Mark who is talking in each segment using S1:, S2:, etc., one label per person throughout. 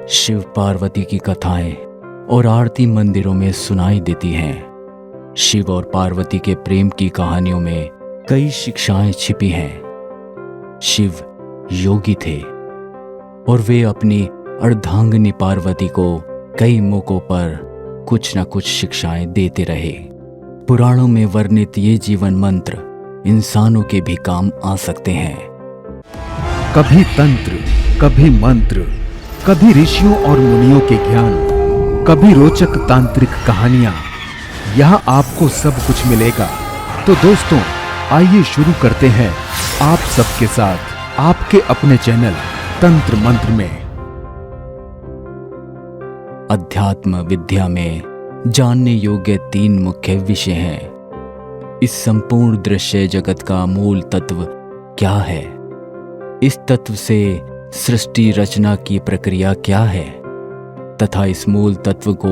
S1: शिव पार्वती की कथाएं और आरती मंदिरों में सुनाई देती हैं। शिव और पार्वती के प्रेम की कहानियों में कई शिक्षाएं छिपी हैं। शिव योगी थे और वे अपनी अर्धांगिनी पार्वती को कई मौकों पर कुछ न कुछ शिक्षाएं देते रहे। पुराणों में वर्णित ये जीवन मंत्र इंसानों के भी काम आ सकते हैं।
S2: कभी तंत्र, कभी मंत्र, कभी ऋषियों और मुनियों के ज्ञान, कभी रोचक तांत्रिक कहानियां, यहाँ आपको सब कुछ मिलेगा। तो दोस्तों, आइए शुरू करते हैं आप सबके साथ आपके अपने चैनल तंत्र मंत्र में।
S1: अध्यात्म विद्या में जानने योग्य 3 मुख्य विषय हैं। इस संपूर्ण दृश्य जगत का मूल तत्व क्या है? इस तत्व से सृष्टि रचना की प्रक्रिया क्या है तथा इस मूल तत्व को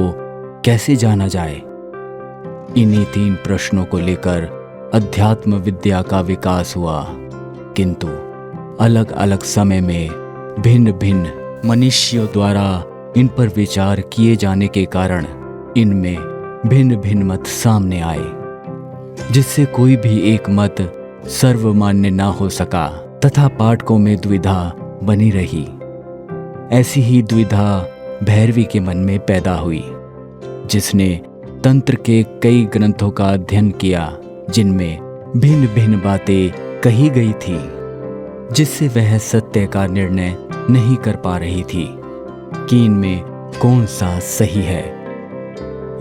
S1: कैसे जाना जाए? इन्हीं 3 प्रश्नों को लेकर अध्यात्म विद्या का विकास हुआ, किंतु अलग अलग समय में भिन्न भिन्न मनुष्यों द्वारा इन पर विचार किए जाने के कारण इनमें भिन्न भिन्न मत सामने आए, जिससे कोई भी एक मत सर्वमान्य ना हो सका तथा पाठकों में दुविधा बनी रही। ऐसी ही दुविधा भैरवी के मन में पैदा हुई, जिसने तंत्र के कई ग्रंथों का अध्ययन किया जिनमें भिन्न भिन्न बातें कही गई थी, जिससे वह सत्य का निर्णय नहीं कर पा रही थी कि इनमें कौन सा सही है।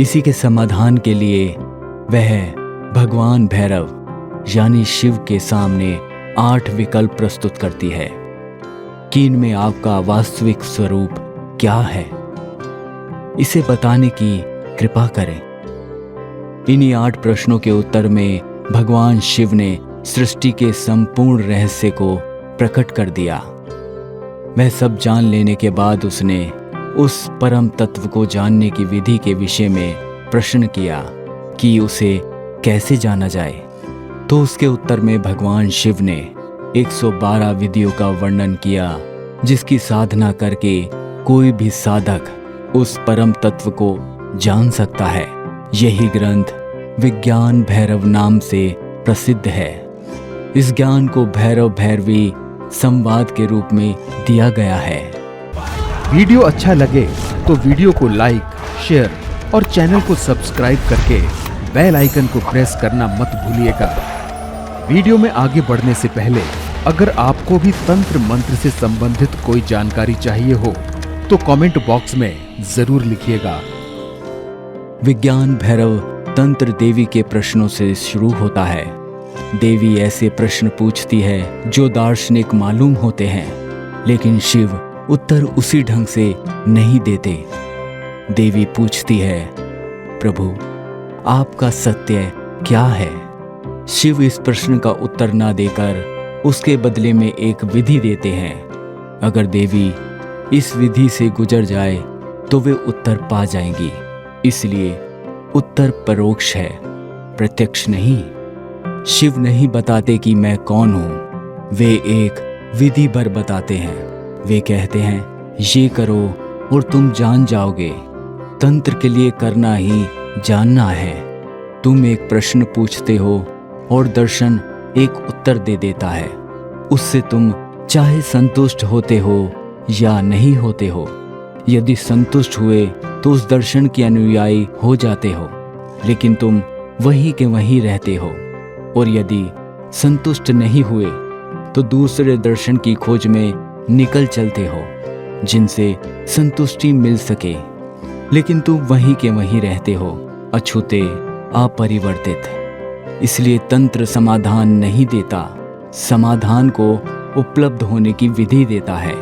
S1: इसी के समाधान के लिए वह भगवान भैरव यानी शिव के सामने 8 विकल्प प्रस्तुत करती है कि इनमें आपका वास्तविक स्वरूप क्या है, इसे बताने की कृपा करें। इन्हीं 8 प्रश्नों के उत्तर में भगवान शिव ने सृष्टि के संपूर्ण रहस्य को प्रकट कर दिया। वह सब जान लेने के बाद उसने उस परम तत्व को जानने की विधि के विषय में प्रश्न किया कि उसे कैसे जाना जाए। तो उसके उत्तर में भगवान शिव ने 112 विधियों का वर्णन किया, जिसकी साधना करके कोई भी साधक उस परम तत्व को जान सकता है। यही ग्रंथ विज्ञान भैरव नाम से प्रसिद्ध है। इस ज्ञान को भैरव भैरवी संवाद के रूप में दिया गया है।
S2: वीडियो अच्छा लगे तो वीडियो को लाइक, शेयर और चैनल को सब्सक्राइब करके बेल आइकन को प्रेस करना मत भूलिएगा। वीडियो में आगे बढ़ने से पहले अगर आपको भी तंत्र मंत्र से संबंधित कोई जानकारी चाहिए हो तो कमेंट बॉक्स में जरूर लिखिएगा।
S1: विज्ञान भैरव तंत्र देवी के प्रश्नों से शुरू होता है। देवी ऐसे प्रश्न पूछती है जो दार्शनिक मालूम होते हैं, लेकिन शिव उत्तर उसी ढंग से नहीं देते। देवी पूछती है, प्रभु आपका सत्य क्या है? शिव इस प्रश्न का उत्तर ना देकर उसके बदले में एक विधि देते हैं। अगर देवी इस विधि से गुजर जाए तो वे उत्तर पा जाएंगी। इसलिए उत्तर परोक्ष है, प्रत्यक्ष नहीं। शिव नहीं बताते कि मैं कौन हूं, वे एक विधि भर बताते हैं। वे कहते हैं ये करो और तुम जान जाओगे। तंत्र के लिए करना ही जानना है। तुम एक प्रश्न पूछते हो और दर्शन एक उत्तर दे देता है। उससे तुम चाहे संतुष्ट होते हो या नहीं होते हो। यदि संतुष्ट हुए तो उस दर्शन के अनुयायी हो जाते हो, लेकिन तुम वहीं के वहीं रहते हो। और यदि संतुष्ट नहीं हुए तो दूसरे दर्शन की खोज में निकल चलते हो, जिनसे संतुष्टि मिल सके, लेकिन तुम वहीं के वहीं रहते हो, अछूते, अपरिवर्तित। इसलिए तंत्र समाधान नहीं देता, समाधान को उपलब्ध होने की विधि देता है।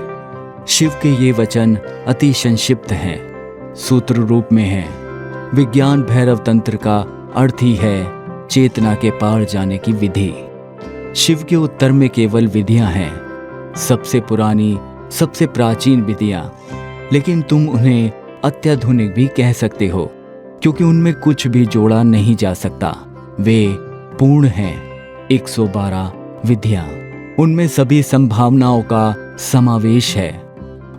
S1: शिव के ये वचन अति संक्षिप्त हैं, सूत्र रूप में हैं। विज्ञान भैरव तंत्र का अर्थ ही है चेतना के पार जाने की विधि। शिव के उत्तर में केवल विधियां हैं, सबसे पुरानी, सबसे प्राचीन विधियां, लेकिन तुम उन्हें अत्याधुनिक भी कह सकते हो, क्योंकि उनमें कुछ भी जोड़ा नहीं जा सकता। वे पूर्ण हैं। 112 विधियां, उनमें सभी संभावनाओं का समावेश है।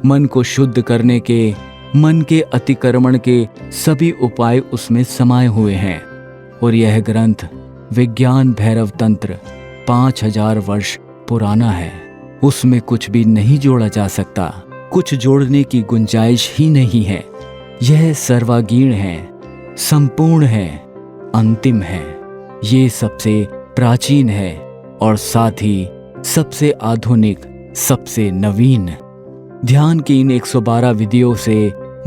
S1: मन को शुद्ध करने के, मन के अतिक्रमण के सभी उपाय उसमें समाये हुए हैं। और यह ग्रंथ विज्ञान भैरव तंत्र 5000 वर्ष पुराना है। उसमें कुछ भी नहीं जोड़ा जा सकता, कुछ जोड़ने की गुंजाइश ही नहीं है। यह सर्वागीण है, संपूर्ण है, अंतिम है। ये सबसे प्राचीन है और साथ ही सबसे आधुनिक, सबसे नवीन। ध्यान की इन 112 विधियों से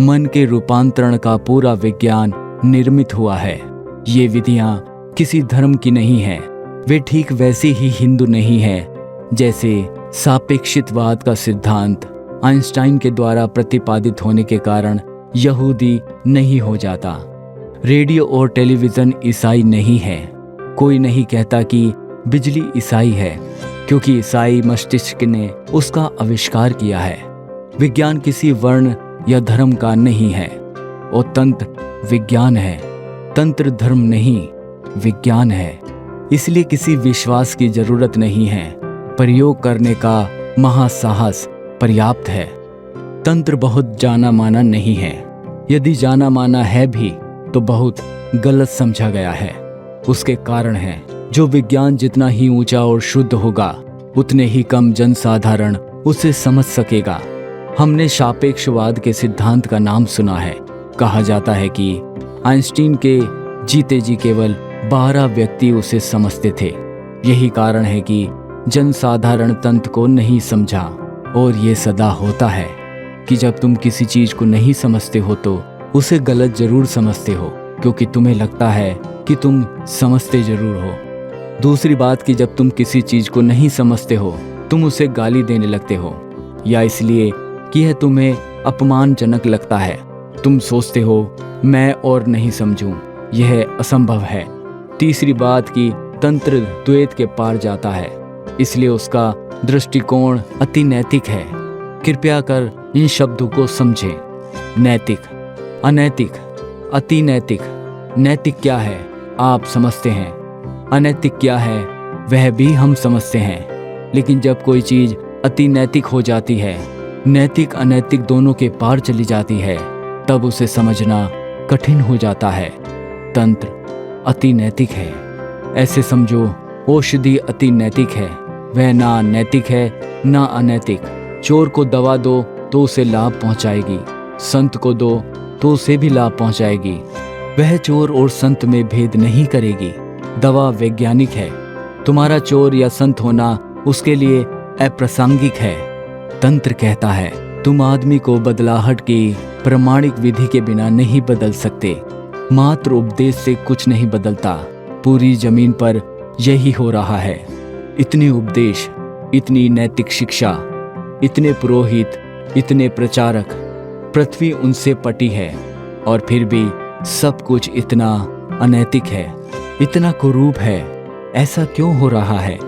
S1: मन के रूपांतरण का पूरा विज्ञान निर्मित हुआ है। ये विधियां किसी धर्म की नहीं है। वे ठीक वैसे ही हिंदू नहीं है जैसे सापेक्षितवाद का सिद्धांत आइंस्टाइन के द्वारा प्रतिपादित होने के कारण यहूदी नहीं हो जाता। रेडियो और टेलीविजन ईसाई नहीं है। कोई नहीं कहता कि बिजली ईसाई है, क्योंकि ईसाई मस्तिष्क ने उसका आविष्कार किया है। विज्ञान किसी वर्ण या धर्म का नहीं है। और तंत्र विज्ञान है। तंत्र धर्म नहीं, विज्ञान है। इसलिए किसी विश्वास की जरूरत नहीं है। प्रयोग करने का महासाहस पर्याप्त है। तंत्र बहुत जाना माना नहीं है। यदि जाना माना है भी तो बहुत गलत समझा गया है। उसके कारण है जो विज्ञान जितना ही ऊंचा और शुद्ध होगा उतने ही कम जनसाधारण उसे समझ सकेगा। हमने सापेक्षवाद के सिद्धांत का नाम सुना है। कहा जाता है कि आइंस्टीन के जीते जी केवल 12 व्यक्ति उसे समझते थे। यही कारण है कि जनसाधारण तंत्र को नहीं समझा। और ये सदा होता है कि जब तुम किसी चीज को नहीं समझते हो तो उसे गलत जरूर समझते हो, क्योंकि तुम्हें लगता है कि तुम समझते जरूर हो। दूसरी बात कि जब तुम किसी चीज को नहीं समझते हो तुम उसे गाली देने लगते हो, या इसलिए कि यह तुम्हें अपमानजनक लगता है। तुम सोचते हो मैं और नहीं समझूं, यह असंभव है। तीसरी बात कि तंत्र द्वैत के पार जाता है, इसलिए उसका दृष्टिकोण अति नैतिक है। कृपया कर इन शब्दों को समझें। नैतिक, अनैतिक, अति नैतिक। नैतिक क्या है आप समझते हैं, अनैतिक क्या है वह भी हम समझते हैं। लेकिन जब कोई चीज अति नैतिक हो जाती है, नैतिक अनैतिक दोनों के पार चली जाती है, तब उसे समझना कठिन हो जाता है। तंत्र अति नैतिक है। ऐसे समझो औषधि अति नैतिक है, वह ना नैतिक है ना अनैतिक। चोर को दवा दो तो उसे लाभ पहुंचाएगी, संत को दो तो उसे भी लाभ पहुंचाएगी। वह चोर और संत में भेद नहीं करेगी। दवा वैज्ञानिक है, तुम्हारा चोर या संत होना उसके लिए अप्रासंगिक है। तंत्र कहता है तुम आदमी को बदलाहट की प्रमाणिक विधि के बिना नहीं बदल सकते। मात्र उपदेश से कुछ नहीं बदलता। पूरी जमीन पर यही हो रहा है। इतने उपदेश, इतनी नैतिक शिक्षा, इतने पुरोहित, इतने प्रचारक, पृथ्वी उनसे पटी है और फिर भी सब कुछ इतना अनैतिक है, इतना कुरूप है। ऐसा क्यों हो रहा है?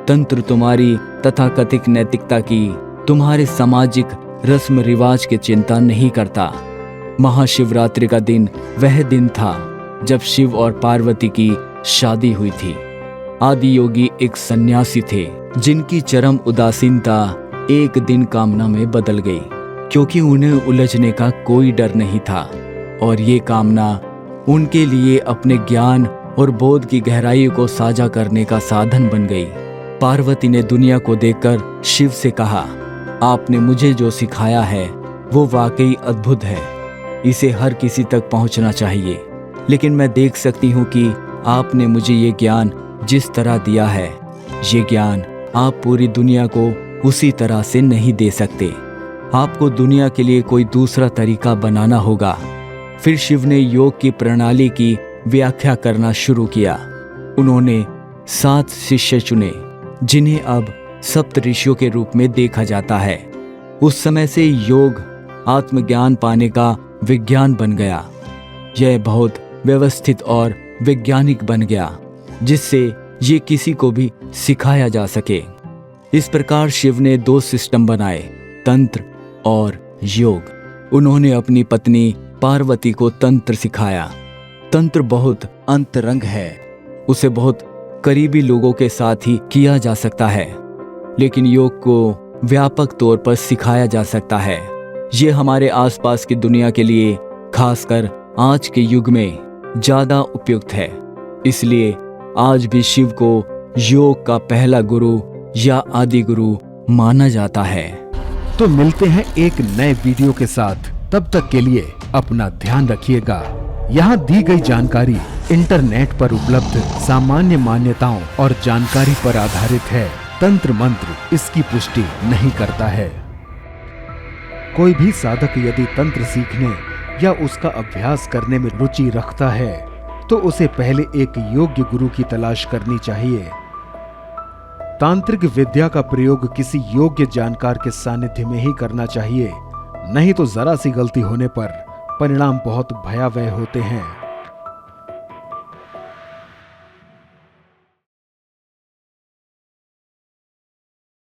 S1: तंत्र तुम्हारी तथाकथित नैतिकता की, तुम्हारे सामाजिक रस्म रिवाज की चिंता नहीं करता। महाशिवरात्रि का दिन वह दिन था जब शिव और पार्वती की शादी हुई थी। आदि योगी एक सन्यासी थे जिनकी चरम उदासीनता एक दिन कामना में बदल गई, क्योंकि उन्हें उलझने का कोई डर नहीं था और ये कामना उनके लिए अपने ज्ञान और बोध की गहराई को साझा करने का साधन बन गई। पार्वती ने दुनिया को देखकर शिव से कहा, आपने मुझे जो सिखाया है वो वाकई अद्भुत है, इसे हर किसी तक पहुंचना चाहिए। लेकिन मैं देख सकती हूँ कि आपने मुझे ये ज्ञान जिस तरह दिया है, ये ज्ञान आप पूरी दुनिया को उसी तरह से नहीं दे सकते। आपको दुनिया के लिए कोई दूसरा तरीका बनाना होगा। फिर शिव ने योग की प्रणाली की व्याख्या करना शुरू किया। उन्होंने 7 शिष्य चुने जिन्हें अब सप्त ऋषियों के रूप में देखा जाता है। उस समय से योग आत्मज्ञान पाने का विज्ञान बन गया। यह बहुत व्यवस्थित और वैज्ञानिक बन गया, जिससे ये किसी को भी सिखाया जा सके। इस प्रकार शिव ने 2 सिस्टम बनाए, तंत्र और योग। उन्होंने अपनी पत्नी पार्वती को तंत्र सिखाया। तंत्र बहुत अंतरंग है, उसे बहुत करीबी लोगों के साथ ही किया जा सकता है, लेकिन योग को व्यापक तौर पर सिखाया जा सकता है। ये हमारे आसपास की दुनिया के लिए, खासकर आज के युग में, ज्यादा उपयुक्त है। इसलिए आज भी शिव को योग का पहला गुरु या आदि गुरु माना जाता है।
S2: तो मिलते हैं एक नए वीडियो के साथ, तब तक के लिए अपना ध्यान रखिएगा। यहाँ दी गई जानकारी इंटरनेट पर उपलब्ध सामान्य मान्यताओं और जानकारी पर आधारित है। तंत्र मंत्र इसकी पुष्टि नहीं करता है। कोई भी साधक यदि तंत्र सीखने या उसका अभ्यास करने में रुचि रखता है तो उसे पहले एक योग्य गुरु की तलाश करनी चाहिए। तांत्रिक विद्या का प्रयोग किसी योग्य जानकार के सानिध्य में ही करना चाहिए, नहीं तो जरा सी गलती होने पर परिणाम बहुत भयावह होते हैं।